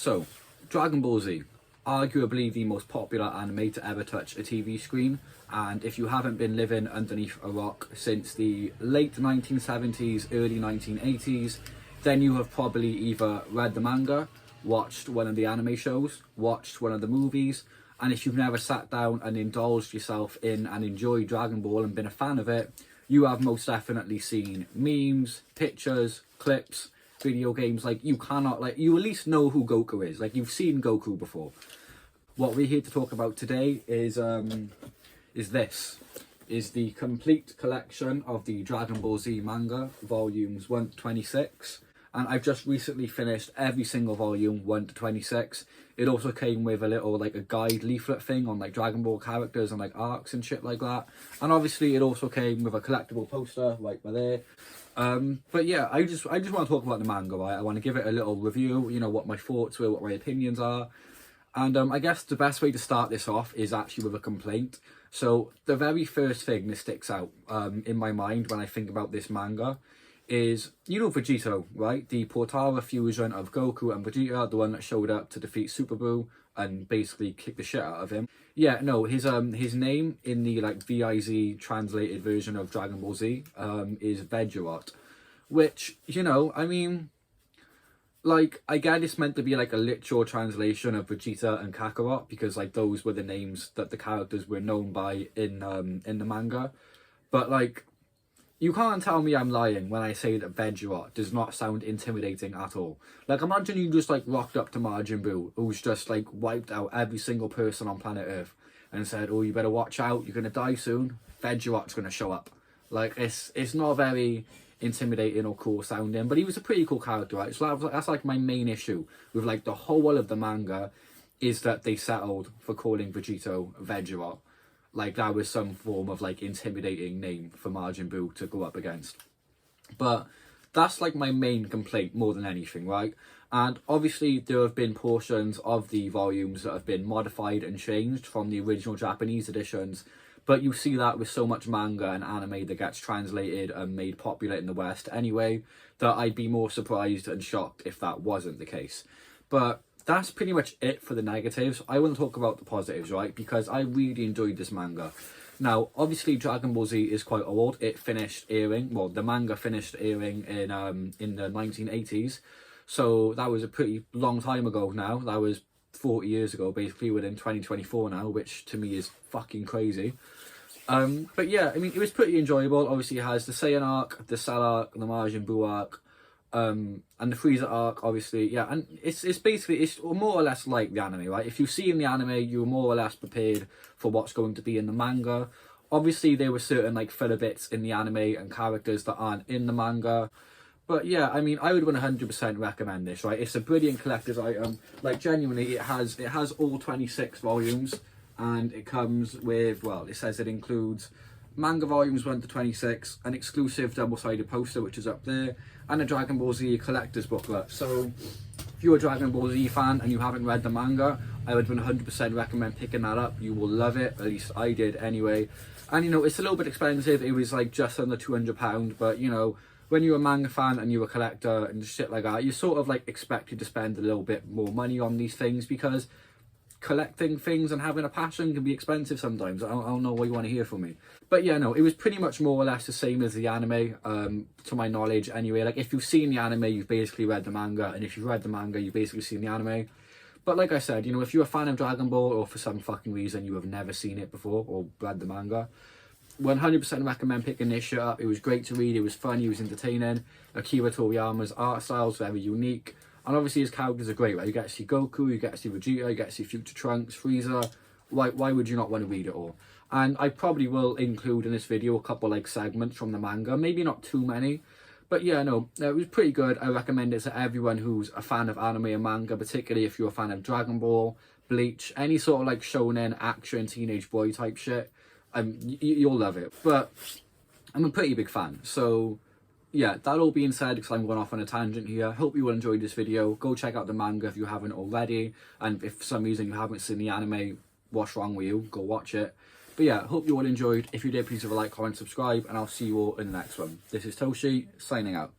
So, Dragon Ball Z, arguably the most popular anime to ever touch a TV screen, and if you haven't been living underneath a rock since the late 1970s, early 1980s, then you have probably either read the manga, watched one of the anime shows, watched one of the movies, and if you've never sat down and indulged yourself in and enjoyed Dragon Ball and been a fan of it, you have most definitely seen memes, pictures, clips, video games. Like, you cannot, like, you at least know who Goku is. Like, you've seen Goku before. What we're here to talk about today is the complete collection of the Dragon Ball Z manga, volumes 1 to 26. And I've just recently finished every single volume, 1 to 26. It also came with a little, like, a guide leaflet thing on, like, Dragon Ball characters and, like, arcs and shit like that. And obviously it also came with a collectible poster, right by there. But yeah, I just want to talk about the manga, right? I want to give it a little review, you know, what my thoughts were, what my opinions are. And I guess the best way to start this off is actually with a complaint. So the very first thing that sticks out in my mind when I think about this manga is, you know, Vegito, right? The Portara fusion of Goku and Vegeta, the one that showed up to defeat Super Buu and basically kick the shit out of him. Yeah, no, his name in the, like, VIZ translated version of Dragon Ball Z is Vegirot, which, you know, I mean, like, I get it's meant to be like a literal translation of Vegeta and Kakarot, because, like, those were the names that the characters were known by in the manga. But, like, you can't tell me I'm lying when I say that Vegirot does not sound intimidating at all. Like, imagine you just, like, rocked up to Majin Buu, who's just, like, wiped out every single person on planet Earth, and said, oh, you better watch out, you're gonna die soon. Vegirot's gonna show up. Like, it's not very intimidating or cool sounding, but he was a pretty cool character, right? So that's like my main issue with, like, the whole of the manga, is that they settled for calling Vegito Vegirot. Like, that was some form of, like, intimidating name for Majin Buu to go up against. But that's, like, my main complaint more than anything, right? And obviously there have been portions of the volumes that have been modified and changed from the original Japanese editions. But you see that with so much manga and anime that gets translated and made popular in the West anyway, that I'd be more surprised and shocked if that wasn't the case. But that's pretty much it for the negatives. I want to talk about the positives, right? Because I really enjoyed this manga. Now, obviously, Dragon Ball Z is quite old. It finished airing, well, the manga finished airing in the 1980s. So that was a pretty long time ago now. That was 40 years ago, basically. We're in 2024 now, which to me is fucking crazy. But yeah, I mean, it was pretty enjoyable. Obviously, it has the Saiyan arc, the Cell arc, the Majin Buu arc, and the Frieza arc, obviously. Yeah, and it's basically, it's more or less like the anime, right? If you've seen the anime, you're more or less prepared for what's going to be in the manga. Obviously, there were certain, like, filler bits in the anime and characters that aren't in the manga. But yeah, I mean, I would 100% recommend this, right? It's a brilliant collector's item. Like, genuinely, it has all 26 volumes, and it comes with, well, it says it includes manga volumes 1 to 26, an exclusive double-sided poster, which is up there, and a Dragon Ball Z collector's booklet. So if you're a Dragon Ball Z fan and you haven't read the manga, I would 100% recommend picking that up. You will love it, at least I did anyway. And, you know, it's a little bit expensive. It was, like, just under £200, but, you know, when you're a manga fan and you're a collector and shit like that, you're sort of, like, expected to spend a little bit more money on these things, because collecting things and having a passion can be expensive sometimes. I don't know what you want to hear from me. But yeah, no, it was pretty much more or less the same as the anime, to my knowledge anyway. Like, if you've seen the anime, you've basically read the manga, and if you've read the manga, you've basically seen the anime. But like I said, you know, if you're a fan of Dragon Ball, or for some fucking reason you have never seen it before or read the manga, 100% recommend picking this shit up. It was great to read, it was fun, it was entertaining. Akira Toriyama's art style is very unique. And obviously his characters are great, right? You get to see Goku, you get to see Vegeta, you get to see Future Trunks, Frieza. Why would you not want to read it all? And I probably will include in this video a couple, like, segments from the manga. Maybe not too many. But yeah, no, it was pretty good. I recommend it to everyone who's a fan of anime and manga, particularly if you're a fan of Dragon Ball, Bleach, any sort of, like, shonen, action, teenage boy type shit. You'll love it. But I'm a pretty big fan. So yeah, that all being said, because I'm going off on a tangent here, hope you all enjoyed this video. Go check out the manga if you haven't already. And if for some reason you haven't seen the anime, what's wrong with you? Go watch it. But yeah, hope you all enjoyed. If you did, please leave a like, comment, subscribe, and I'll see you all in the next one. This is Toshi, signing out.